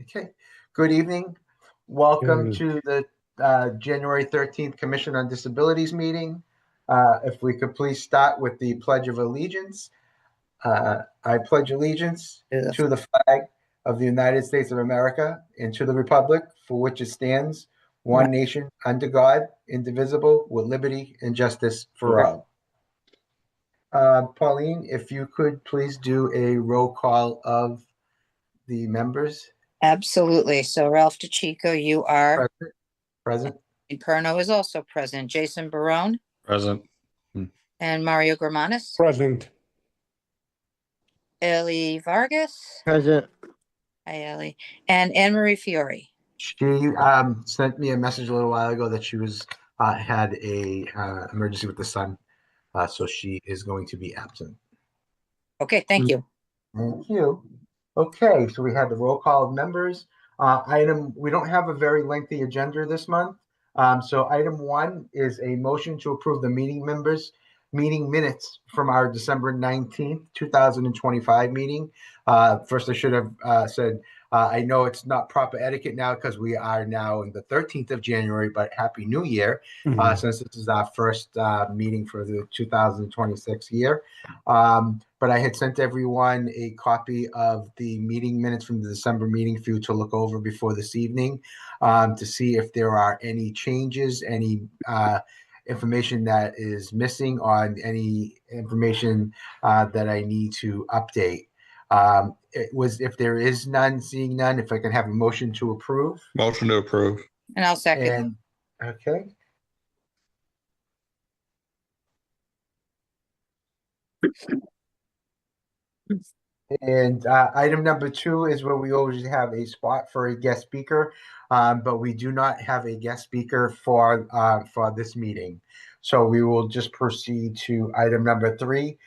Okay, good evening. Welcome Good. to the January 13th Commission on Disabilities meeting. If we could please start with the Pledge of Allegiance. I pledge allegiance Yes. to the flag of the United States of America and to the republic for which it stands, Right. one nation, under God, indivisible, with liberty and justice for all. Pauline, if you could please do a roll call of the members. Absolutely. So Ralph DeChico, you are. Present. Present. And Perno is also present. Jason Barone Present. and Mario Germanis. Present. Ellie Vargas. Present. Hi, Ellie. And Anne Marie Fiore. She sent me a message a little while ago that she was had a emergency with the son, so she is going to be absent. Okay, thank you. Thank you. Okay, so we had the roll call of members. We don't have a very lengthy agenda this month. So item 1 is a motion to approve the meeting minutes from our December 19th, 2025 meeting. First, I should have said, I know it's not proper etiquette now because we are now in the 13th of January, but Happy New Year, since this is our first meeting for the 2026 year. But I had sent everyone a copy of the meeting minutes from the December meeting for you to look over before this evening, to see if there are any changes, any information that is missing, on any information that I need to update. If there is none, seeing none, if I can have a motion to approve. Motion to approve. And I'll second. And okay. And item number 2 is where we always have a spot for a guest speaker, but we do not have a guest speaker for this meeting. So we will just proceed to item number 3,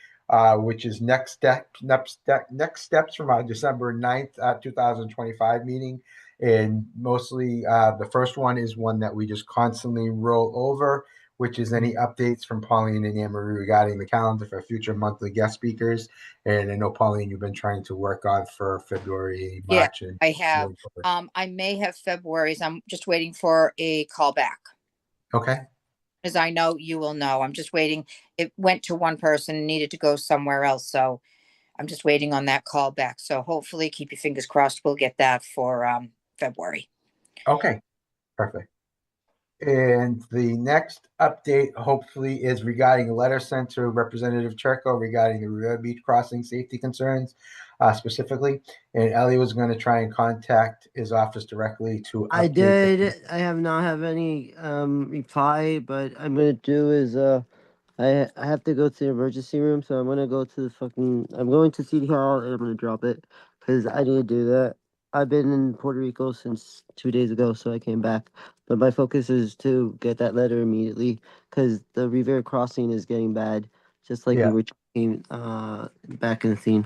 which is next steps from our December 9th, 2025 meeting. And mostly the first one is one that we just constantly roll over, which is any updates from Pauline and Anne Marie regarding the calendar for future monthly guest speakers. And I know, Pauline, you've been trying to work on for February, March. Yeah, I have. I may have February's. I'm just waiting for a call back. Okay. As I know, you will know. I'm just waiting. It went to one person, needed to go somewhere else. So I'm just waiting on that call back. So hopefully, keep your fingers crossed, we'll get that for February. Okay, perfect. And the next update, hopefully, is regarding a letter sent to Representative Turco regarding the River Beach crossing safety concerns, specifically. And Ellie was going to try and contact his office directly to. I did. I have not have any reply, but I'm gonna do is I have to go to the emergency room, so I'm gonna go to I'm going to City Hall and I'm gonna drop it because I need to do that. I've been in Puerto Rico since 2 days ago, so I came back. But my focus is to get that letter immediately because the Rivera crossing is getting bad, just like we were talking back in the scene.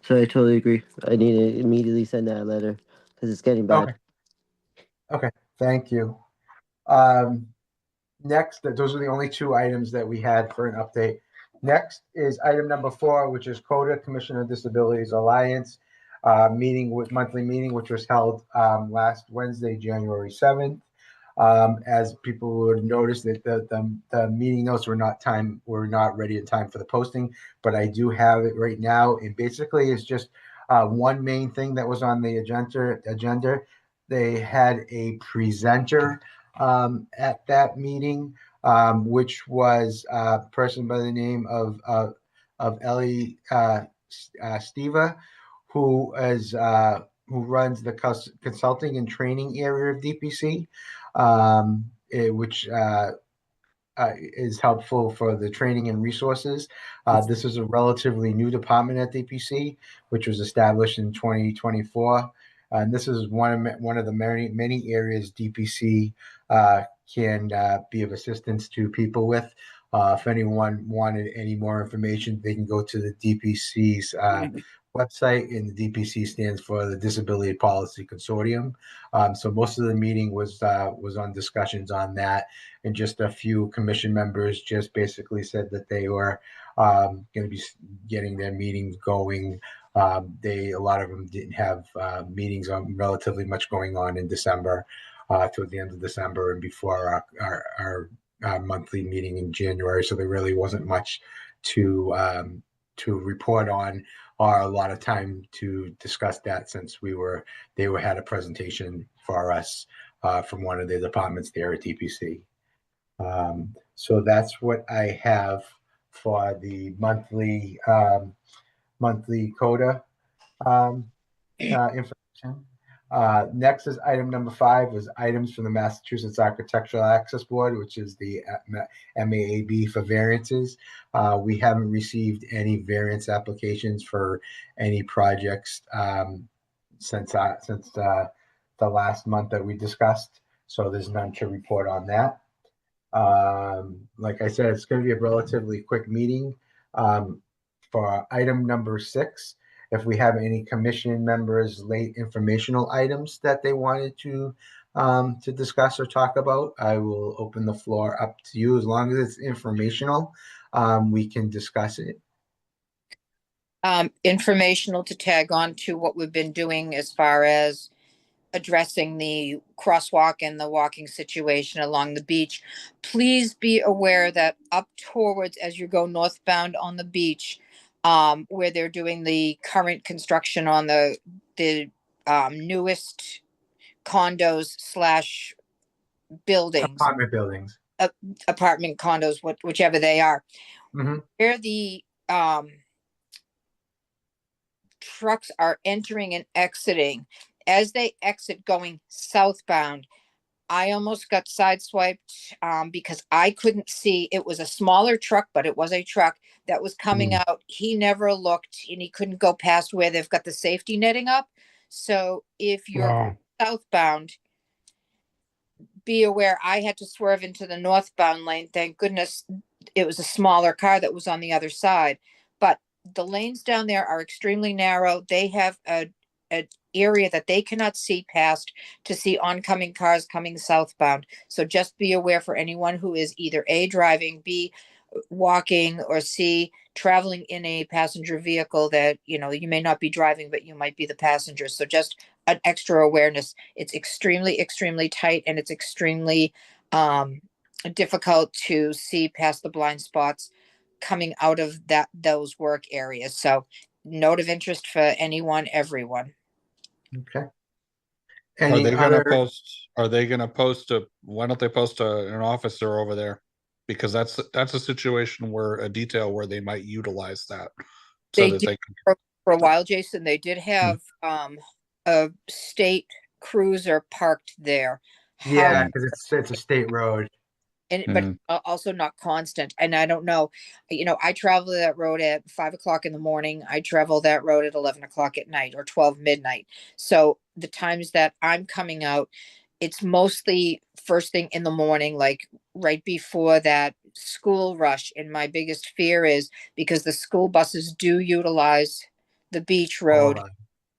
So I totally agree. I need to immediately send that letter because it's getting bad. Okay, thank you. Next, those are the only 2 items that we had for an update. Next is item number 4, which is CODA, Commission on Disabilities Alliance, monthly meeting, which was held last Wednesday, January 7th. As people would notice that the meeting notes were not ready in time for the posting, but I do have it right now. And basically, it's just one main thing that was on the agenda. They had a presenter at that meeting, which was a person by the name of Ellie Steva, who runs the consulting and training area of DPC, which is helpful for the training and resources. This is a relatively new department at DPC, which was established in 2024. And this is one of the many areas DPC can be of assistance to people with. If anyone wanted any more information, they can go to the DPC's website, and the DPC stands for the Disability Policy Consortium. So most of the meeting was on discussions on that, and just a few commission members just basically said that they were going to be getting their meetings going A lot of them didn't have meetings on relatively much going on in December, toward the end of December and before our monthly meeting in January. So there really wasn't much to report on, or a lot of time to discuss that, since they had a presentation for us from one of the departments there at DPC. So that's what I have for the monthly CODA information. Next is item number 5, is items from the Massachusetts Architectural Access Board, which is the MAAB for variances. We haven't received any variance applications for any projects since the last month that we discussed. So there's none to report on that. Like I said, it's going to be a relatively quick meeting. For item number 6, if we have any commission members late informational items that they wanted to discuss or talk about, I will open the floor up to you. As long as it's informational, we can discuss it. Informational to tag on to what we've been doing as far as addressing the crosswalk and the walking situation along the beach. Please be aware that up towards, as you go northbound on the beach, where they're doing the current construction on the newest condos slash buildings, apartment condos, whichever they are, where the trucks are entering and exiting. As they exit going southbound, I almost got sideswiped because I couldn't see. It was a smaller truck, but it was a truck that was coming out. He never looked, and he couldn't go past where they've got the safety netting up. So if you're southbound, be aware. I had to swerve into the northbound lane. Thank goodness it was a smaller car that was on the other side. But the lanes down there are extremely narrow. They have an area that they cannot see past to see oncoming cars coming southbound. So just be aware for anyone who is either A, driving, B, walking, or C, traveling in a passenger vehicle, that, you know, you may not be driving, but you might be the passenger. So just an extra awareness. It's extremely, extremely tight, and it's extremely difficult to see past the blind spots coming out of those work areas. So note of interest for anyone, everyone. Okay. Are they gonna post? Are they gonna post a? Why don't they post an officer over there? Because that's a situation where a detail where they might utilize that. So They that did they can, for a while, Jason. They did have a state cruiser parked there. Yeah, because it's a state road. And but also not constant. And I don't know, you know, I travel that road at 5 o'clock in the morning. I travel that road at 11 o'clock at night or 12 midnight. So the times that I'm coming out, it's mostly first thing in the morning, like right before that school rush. And my biggest fear is because the school buses do utilize the beach road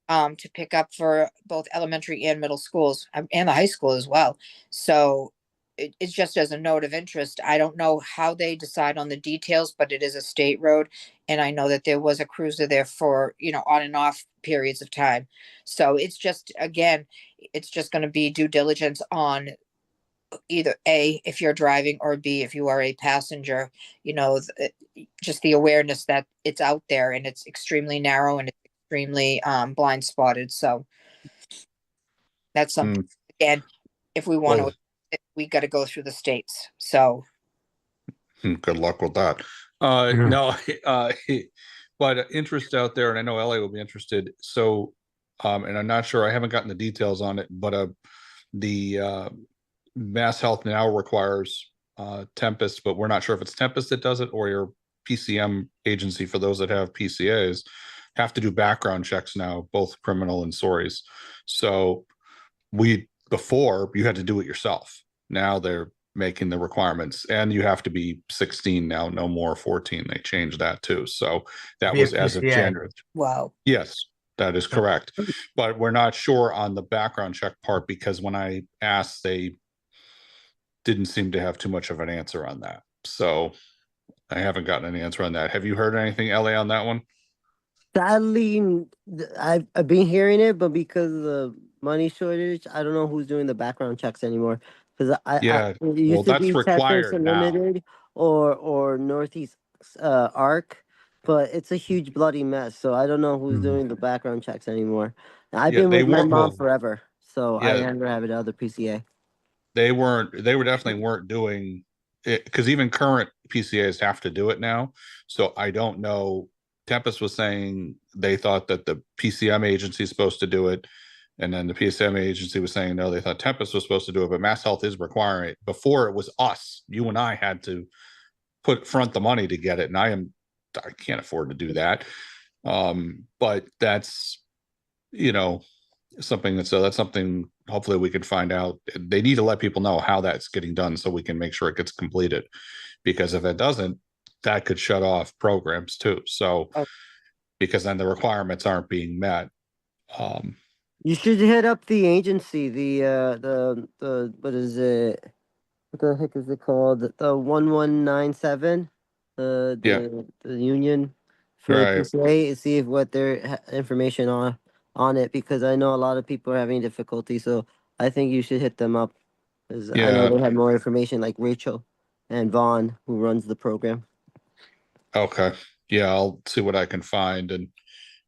to pick up for both elementary and middle schools, and the high school as well. So it's just as a note of interest. I don't know how they decide on the details, but it is a state road. And I know that there was a cruiser there for, you know, on and off periods of time. So it's just, again, it's just going to be due diligence on either A, if you're driving, or B, if you are a passenger, you know, just the awareness that it's out there, and it's extremely narrow, and it's extremely blind spotted. So that's something, again, if we want to, we got to go through the states. So good luck with that. No, but interest out there, and I know Ellie will be interested. So, and I'm not sure, I haven't gotten the details on it, but the Mass Health now requires Tempest, but we're not sure if it's Tempest that does it or your PCM agency. For those that have PCAs, have to do background checks now, both criminal and SORRYs. So before you had to do it yourself. Now they're making the requirements, and you have to be 16 now, no more 14. They changed that too. So that was as of January. Wow. Yes, that is correct. But we're not sure on the background check part, because when I asked, they didn't seem to have too much of an answer on that. So I haven't gotten any answer on that. Have you heard anything, Ellie, on that one? Sadly, I've been hearing it, but because of the money shortage, I don't know who's doing the background checks anymore. Because Yeah, it well, used to that's be Tetris required now. Unlimited or Northeast Arc, but it's a huge bloody mess. So I don't know who's Hmm. doing the background checks anymore. I've Yeah, been they with my weren't. mom Well, forever, so I yeah, never have it other PCA. they weren't. They were definitely weren't doing it because even current PCAs have to do it now. So I don't know. Tempest was saying they thought that the PCM agency is supposed to do it, and then the PCM agency was saying no, they thought Tempest was supposed to do it, but Mass Health is requiring it. Before it was us, you and I had to put front the money to get it, and I can't afford to do that. But that's you know something that's something hopefully we could find out. They need to let people know how that's getting done so we can make sure it gets completed, because if it doesn't, that could shut off programs too. So Oh, because then the requirements aren't being met. um You should hit up the agency, the what is it? What the heck is it called? The 1197, yeah, the union for right, PCA, and see if what their information on it, because I know a lot of people are having difficulty. So I think you should hit them up, because I know yeah, they have more information, like Rachel and Vaughn, who runs the program. okay, yeah, I'll see what I can find. And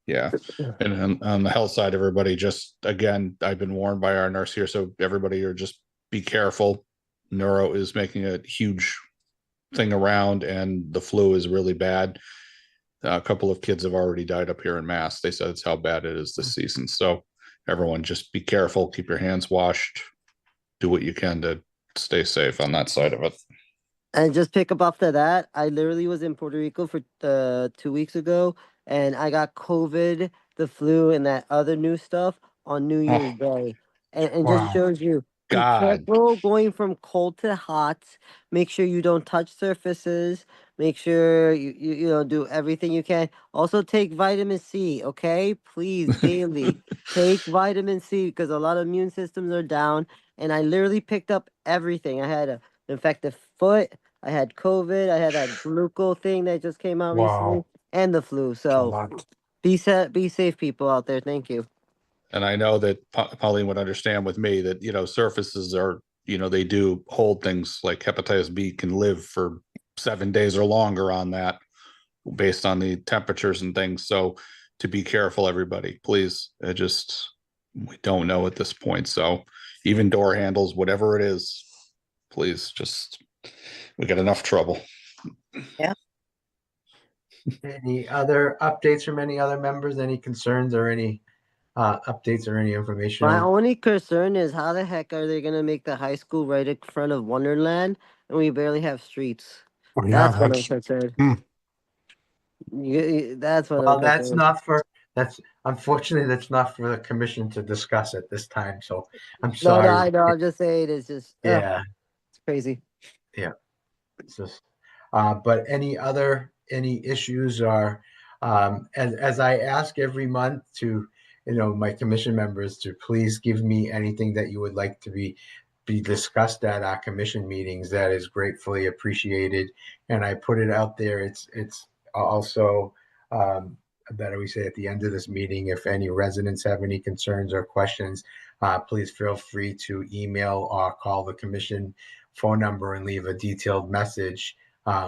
yeah, and on the health side, everybody just again, I've been warned by our nurse here, so everybody are just be careful. Neuro is making a huge thing around, and the flu is really bad. A couple of kids have already died up here in Mass. They said it's how bad it is this season. So everyone just be careful, keep your hands washed, do what you can to stay safe on that side of it. And just pick up after that, I literally was in Puerto Rico for 2 weeks ago, and I got COVID, the flu, and that other new stuff on New Year's Oh Day. And just Wow. shows you, be God. careful going from cold to hot. Make sure you don't touch surfaces. Make sure you know, do everything you can. Also take vitamin C, okay? Please, daily. Take vitamin C, because a lot of immune systems are down. And I literally picked up everything. I had a infected foot. I had COVID. I had that gluco thing that just came out recently, Wow. and the flu. It's a So lot. be safe, people out there. Thank you. And I know that Pauline would understand with me that, surfaces are, they do hold things like hepatitis B can live for 7 days or longer on that based on the temperatures and things. So to be careful, everybody, please. We don't know at this point. So even door handles, whatever it is, please just, we got enough trouble. yeah. Any other updates from any other members? Any concerns or any updates or any information My on? only concern is how the heck are they gonna make the high school right in front of Wonderland, and we barely have streets. Well, yeah, That's what I'm that's concerned. hmm. That's what I'm Well, that's concerned. not for that's unfortunately that's not for the commission to discuss at this time. So I'm No, no, sorry. I know. I'm just saying it's just, Yeah, it's crazy. yeah. It's just, but any issues are as I ask every month to my commission members to please give me anything that you would like to be discussed at our commission meetings. That is gratefully appreciated, and I put it out there. It's also that we say at the end of this meeting, if any residents have any concerns or questions, please feel free to email or call the commission phone number and leave a detailed message.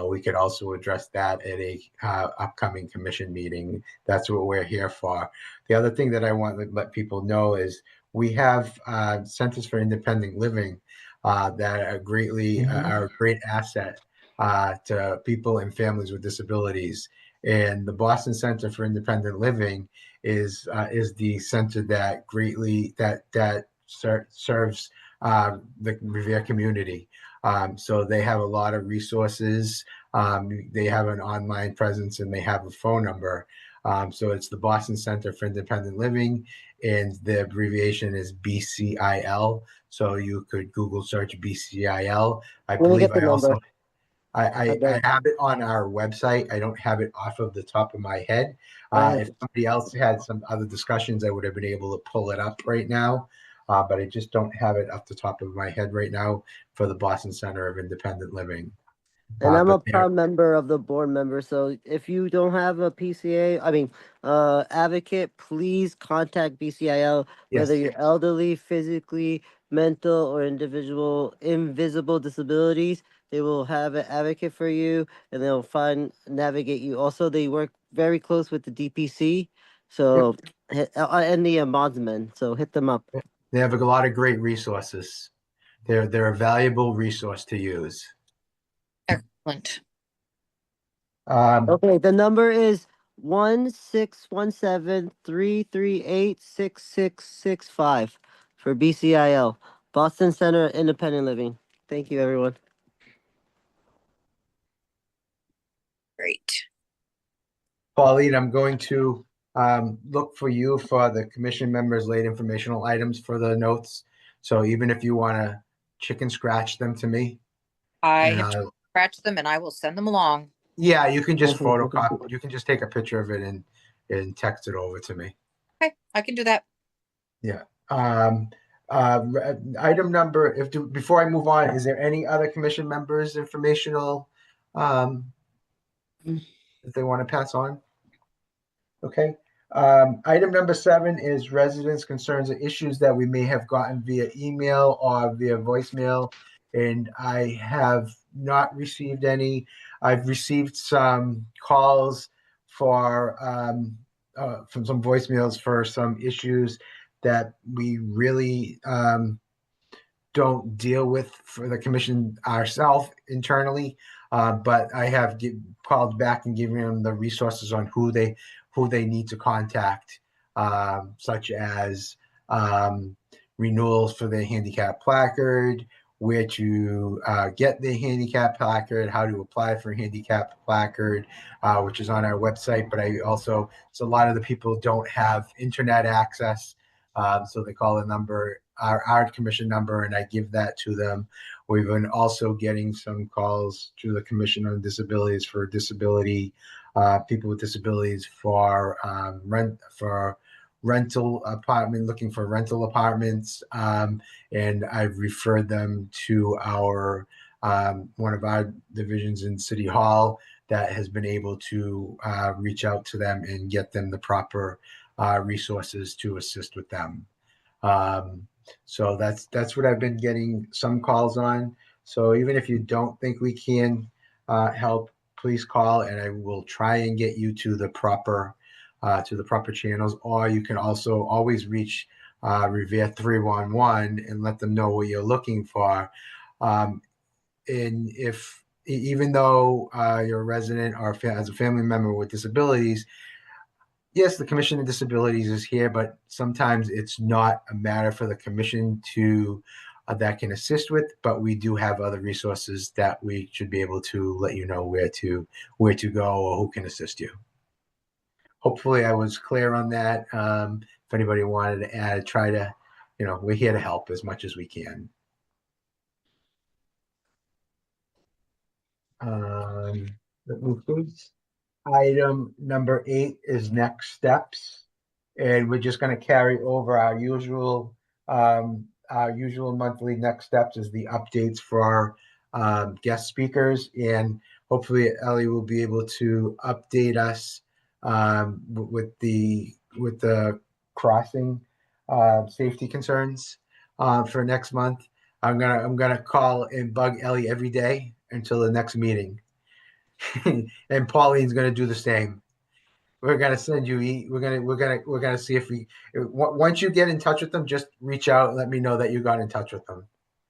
We could also address that at a upcoming commission meeting. That's what we're here for. The other thing that I want to let people know is we have Centers for Independent Living that are a great asset to people and families with disabilities. And the Boston Center for Independent Living is the center that serves the Revere community. So they have a lot of resources. They have an online presence and they have a phone number. So it's the Boston Center for Independent Living, and the abbreviation is BCIL. So you could Google search BCIL. I Let me believe get the I also number. I I bet. have it on our website. I don't have it off of the top of my head. I If somebody else had some other discussions, I would have been able to pull it up right now. But I just don't have it off the top of my head right now for the Boston Center of Independent Living. And I'm a But they're, proud member of the board member. So if you don't have a PCA, I mean, advocate, please contact BCIL, whether yes, you're elderly, physically, mental, or invisible disabilities. They will have an advocate for you and they'll navigate you. Also, they work very close with the DPC. So, and the ombudsman. So hit them up. they have a lot of great resources. They're a valuable resource to use. Excellent. Okay, the number is 1-617-338-6665 for BCIL, Boston Center Independent Living. Thank you, everyone. Great. Pauline, I'm going to look for you for the commission members' late informational items for the notes. So even if you want to chicken scratch them to me, I and have scratched them and I will send them along. yeah, you can just Okay, photocopy. You can just take a picture of it and text it over to me. Okay, I can do that. Yeah. Item number. Before I move on, is there any other commission members informational that they want to pass on? Okay. Item number 7 is residents' concerns and issues that we may have gotten via email or via voicemail, and I have not received any. I've received some calls from some voicemails for some issues that we really don't deal with for the commission ourselves internally. But I have called back and given them the resources on who they need to contact, such as renewals for their handicap placard, where to get the handicap placard, how to apply for a handicap placard, which is on our website. But I also, so a lot of the people don't have internet access. So they call the number, our commission number, and I give that to them. We've been also getting some calls through the Commission on Disabilities for people with disabilities for rental apartment, looking for rental apartments, and I've referred them to our one of our divisions in City Hall that has been able to reach out to them and get them the proper resources to assist with them. So that's what I've been getting some calls on. So even if you don't think we can help, please call and I will try and get you to the proper channels. Or you can also always reach Revere 311 and let them know what you're looking for. And if even though you're a resident or as a family member with disabilities, yes, the Commission on Disabilities is here, but sometimes it's not a matter for the commission to that can assist with. But we do have other resources that we should be able to let you know where to go or who can assist you. Hopefully, I was clear on that. If anybody wanted to add, try to, we're here to help as much as we can. That concludes. Item number 8 is next steps. And we're just going to carry over our usual monthly next steps is the updates for our guest speakers. And hopefully Ellie will be able to update us with the crossing safety concerns for next month. I'm gonna call and bug Ellie every day until the next meeting. And Pauline's gonna do the same. We're gonna send you. We're gonna see if once you get in touch with them, just reach out and let me know that you got in touch with them.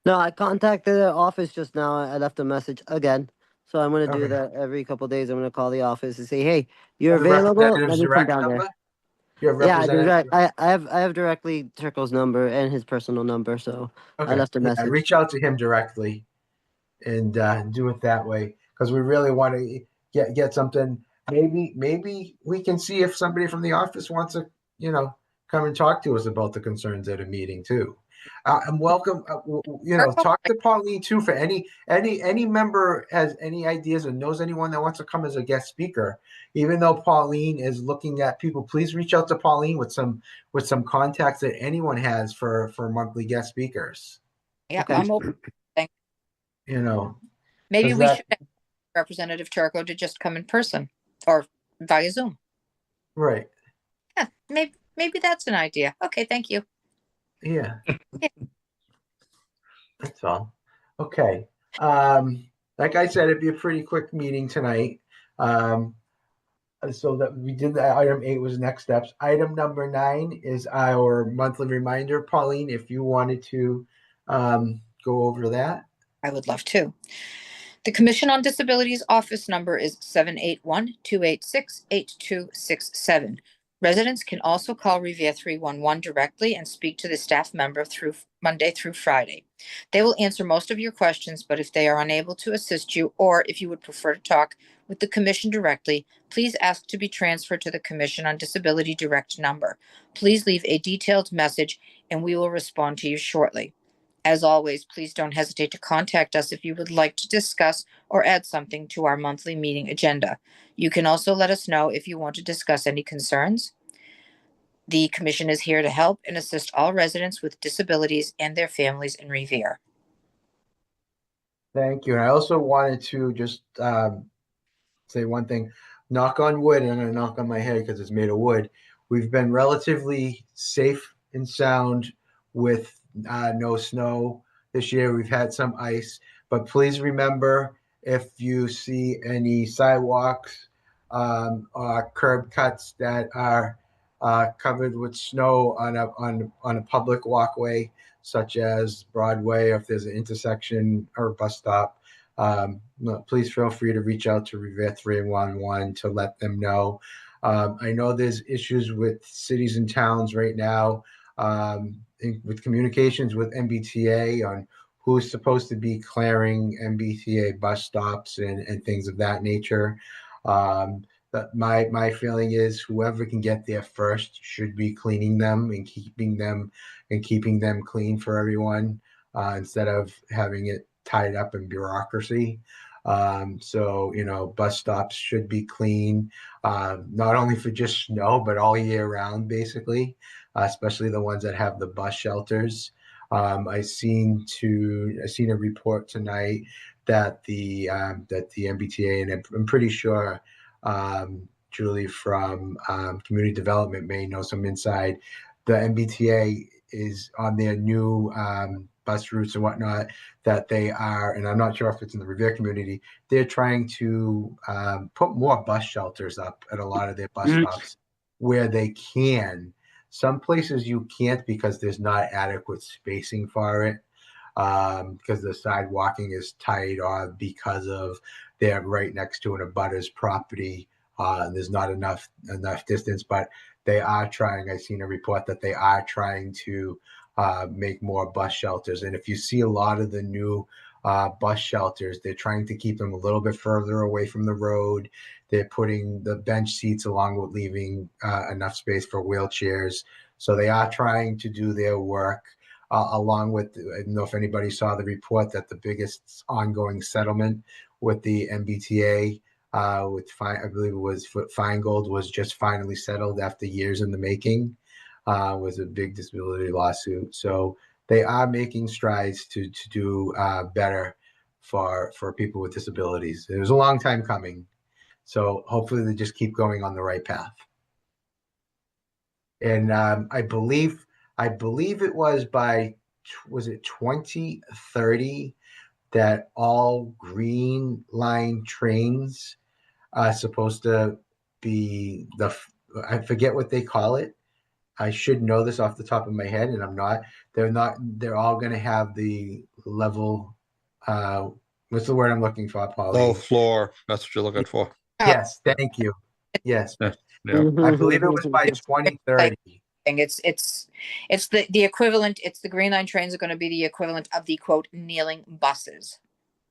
No, I contacted the office just now. I left a message again. So I'm going to do Okay. that every couple of days. I'm going to call the office and say, hey, you're Have the available? representative's Let me come direct down number? there. You have Yeah, representative. I have directly Turkle's number and his personal number. So I Okay. left a Yeah, message. reach out to him directly and do it that way because we really want to get something. Maybe we can see if somebody from the office wants to, come and talk to us about the concerns at a meeting too. I'm welcome. Talk to Pauline too for any member has any ideas or knows anyone that wants to come as a guest speaker. Even though Pauline is looking at people, please reach out to Pauline with some contacts that anyone has for monthly guest speakers. Yeah, Okay. I'm open. You know, Maybe does we that should Representative Turco to just come in person or via Zoom. Right. Yeah, maybe that's an idea. Okay, thank you. Yeah. That's all. Okay. Like I said, it'd be a pretty quick meeting tonight. So that we did that. Item 8 was next steps. Item number 9 is our monthly reminder. Pauline, if you wanted to go over that. I would love to. The Commission on Disabilities office number is 781-286-8267. Residents can also call Revere 311 directly and speak to the staff member through Monday through Friday. They will answer most of your questions, but if they are unable to assist you, or if you would prefer to talk with the Commission directly, please ask to be transferred to the Commission on Disability direct number. Please leave a detailed message and we will respond to you shortly. As always, please don't hesitate to contact us if you would like to discuss or add something to our monthly meeting agenda. You can also let us know if you want to discuss any concerns. The Commission is here to help and assist all residents with disabilities and their families in Revere. Thank you. And I also wanted to just say one thing, knock on wood, and I'm going to knock on my head because it's made of wood. We've been relatively safe and sound with no snow this year. We've had some ice, but please remember, if you see any sidewalks or curb cuts that are covered with snow on a public walkway, such as Broadway, or if there's an intersection or bus stop, please feel free to reach out to Revere 311 to let them know. I know there's issues with cities and towns right now with communications with MBTA on who's supposed to be clearing MBTA bus stops and things of that nature. But my feeling is whoever can get there first should be cleaning them and keeping them clean for everyone, instead of having it tied up in bureaucracy. So, bus stops should be clean, not only for just snow, but all year round, basically, especially the ones that have the bus shelters. I seen a report tonight that the MBTA, and I'm pretty sure Julie from Community Development may know some inside. The MBTA is on their new bus routes and whatnot, that they are, and I'm not sure if it's in the Revere community, they're trying to put more bus shelters up at a lot of their bus stops where they can. Some places you can't because there's not adequate spacing for it, because the sidewalking is tight, or because of they're right next to an abutter's property. There's not enough distance, but they are trying. I've seen a report that they are trying to make more bus shelters. And if you see a lot of the new bus shelters, they're trying to keep them a little bit further away from the road. They're putting the bench seats along with leaving enough space for wheelchairs. So they are trying to do their work. Along with, I don't know if anybody saw the report that the biggest ongoing settlement with the MBTA, I believe it was Feingold, was just finally settled after years in the making. Was a big disability lawsuit. So they are making strides to do better for people with disabilities. It was a long time coming. So hopefully they just keep going on the right path. And I believe it was it 2030 that all green line trains are supposed to be I forget what they call it. I should know this off the top of my head, and I'm not. They're all going to have the level. What's the word I'm looking for, Pauline? Low floor. That's what you're looking for. Yes, thank you. Yes, Yeah. Yeah. I believe it was by 2030. It's the equivalent. It's the Green Line trains are going to be the equivalent of the quote kneeling buses.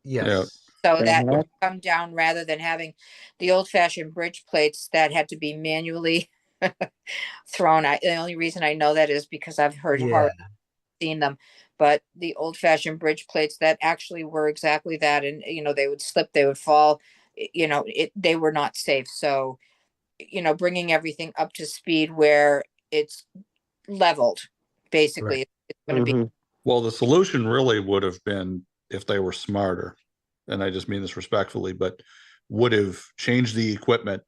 Yes. So that would come down rather than having the old fashioned bridge plates that had to be manually thrown. The only reason I know that is because I've heard horror, seen them, but the old fashioned bridge plates that actually were exactly that. And, they would slip, they would fall, they were not safe. So, bringing everything up to speed where it's leveled, basically, it's going to be. Well, the solution really would have been if they were smarter. and I just mean this respectfully, but would have changed the equipment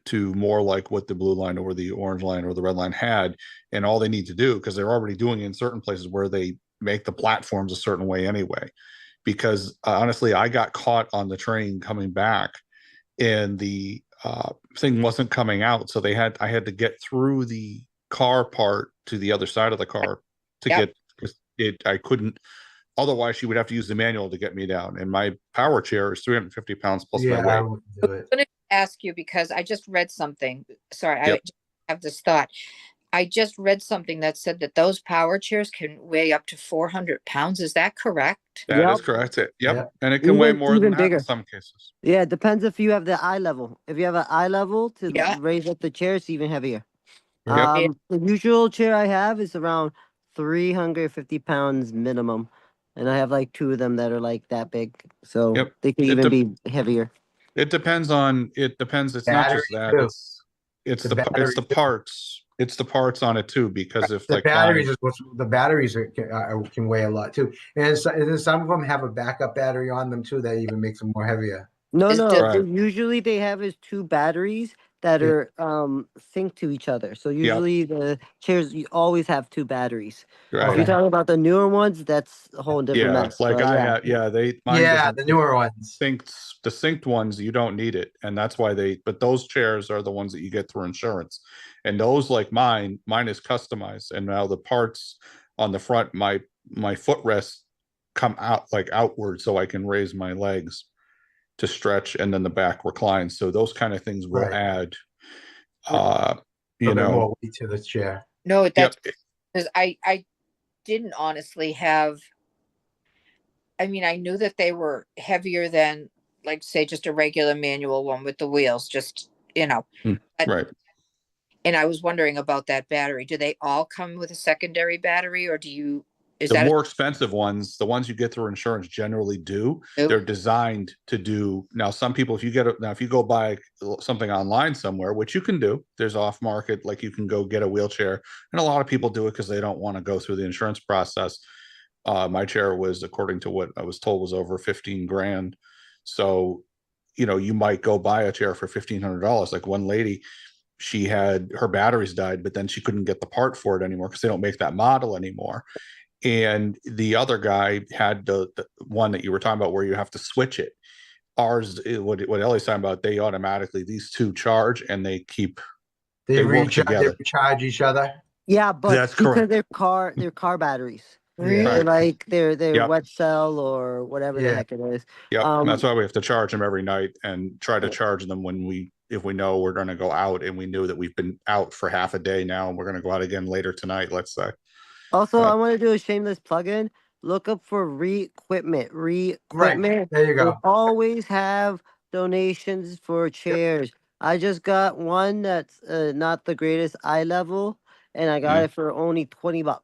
to more like what the blue line or the orange line or the red line had. And all they need to do, because they're already doing it in certain places where they make the platforms a certain way anyway. Because honestly, I got caught on the train coming back and the thing wasn't coming out. So I had to get through the car part to the other side of the car to Yep. get it. I couldn't, otherwise she would have to use the manual to get me down. And my power chair is 350 pounds plus my Yeah, I weight. wouldn't do it. I'm going to ask you because I just read something. Sorry, I Yep. just have this thought. I just read something that said that those power chairs can weigh up to 400 pounds. Is that correct? That is Yep. correct. Yep. Yep. And it can weigh Even- more than even that in bigger. some cases. Yeah, it depends if you have the eye level. If you have an eye level to Yeah. raise up the chair, it's even heavier. Yep. The usual chair I have is around 350 pounds minimum. And I have like 2 of them that are like that big. So Yep. they could It even de- be heavier. It depends. It's not Battery just that. too. It's The the battery too. parts. It's the parts on it too, because if The like batteries mine, is what's the batteries can weigh a lot too, and then some of them have a backup battery on them too that even makes them more heavier. No, Is no. the- Right. Usually they have is 2 batteries that Yeah. are synced to each other. So usually the chairs you always have 2 batteries. If right? you're Okay. talking about the newer ones, that's a whole different Yeah, mess. like But I yeah. have. Yeah, mine Yeah, doesn't. the newer ones. The synced ones, you don't need it, and that's why but those chairs are the ones that you get through insurance, and those like mine is customized, and now the parts on the front, my footrests come out like outward, so I can raise my legs to stretch, and then the back reclines. So those kind of things will Right. add, A you little bit know, more weight to the chair. No, yep, that's because I didn't honestly have. I mean, I knew that they were heavier than, like, say, just a regular manual one with the wheels, just, but- right. and I was wondering about that battery. Do they all come with a secondary battery, or is The that more expensive ones, the ones you get through insurance generally do. Nope. They're designed to do. Now, some people, if you go buy something online somewhere, which you can do, there's off market, like you can go get a wheelchair, and a lot of people do it because they don't want to go through the insurance process. My chair was, according to what I was told, was over 15 grand. So, you might go buy a chair for $1,500. Like one lady, she had her batteries died, but then she couldn't get the part for it anymore because they don't make that model anymore. And the other guy had the one that you were talking about where you have to switch it. Ours, what Ellie's talking about, they automatically, these 2 charge and they They work recharge. They together. recharge each other. Yeah, but That's because correct. they're car batteries. Really? They're Right. like they're Yep. wet cell or whatever the Yeah. heck it is. Yep. That's why we have to charge them every night and try to charge them if we know we're going to go out, and we knew that we've been out for half a day now and we're going to go out again later tonight, let's say. Also, I want to do a shameless plug-in. Look up for re-equipment. Right. There you They go. always have donations for chairs. I just got one that's not the greatest eye level, and I got Yeah. it for only $20.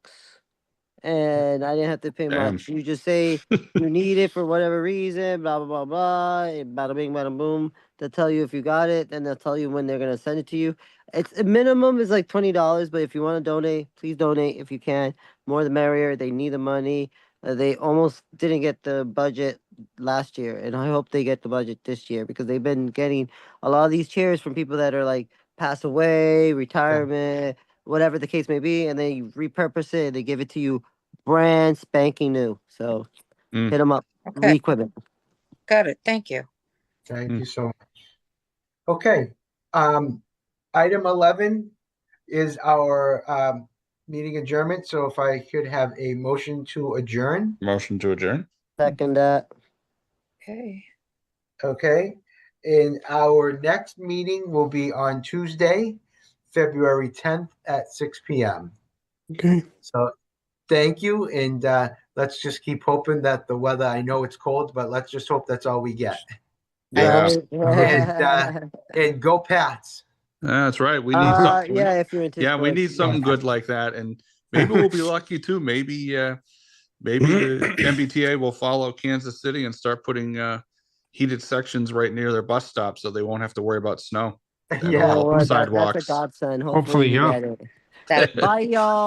And I didn't have to pay Damn. much. You just say you need it for whatever reason, blah blah blah blah, bada bing, bada boom. They'll tell you if you got it, then they'll tell you when they're gonna send it to you. It's a minimum is like $20, but if you want to donate, please donate if you can. More the merrier. They need the money. They almost didn't get the budget last year, and I hope they get the budget this year because they've been getting a lot of these chairs from people that are like pass away, retirement, whatever the case may be, and they repurpose it. They give it to you brand spanking new. So Mm. hit them up. Okay. Re-equipment. Got it? Thank you. Thank you so much. Okay. Item 11 is our meeting adjournment. So if I could have a motion to adjourn. Motion to adjourn. Second that. Okay. Okay. And our next meeting will be on Tuesday, February 10th at 6 p.m. Okay. So thank you. And let's just keep hoping that the weather, I know it's cold, but let's just hope that's all we get. Yeah. And go Pats. That's right. We need something. Yeah, if you're into Yeah, we sports. need something good like that, and maybe we'll be lucky too. Maybe the MBTA will follow Kansas City and start putting heated sections right near their bus stop, so they won't have to worry about snow. And Yeah. all That's a sidewalks. godsend. Hopefully, you yeah. get it. That Bye, y'all.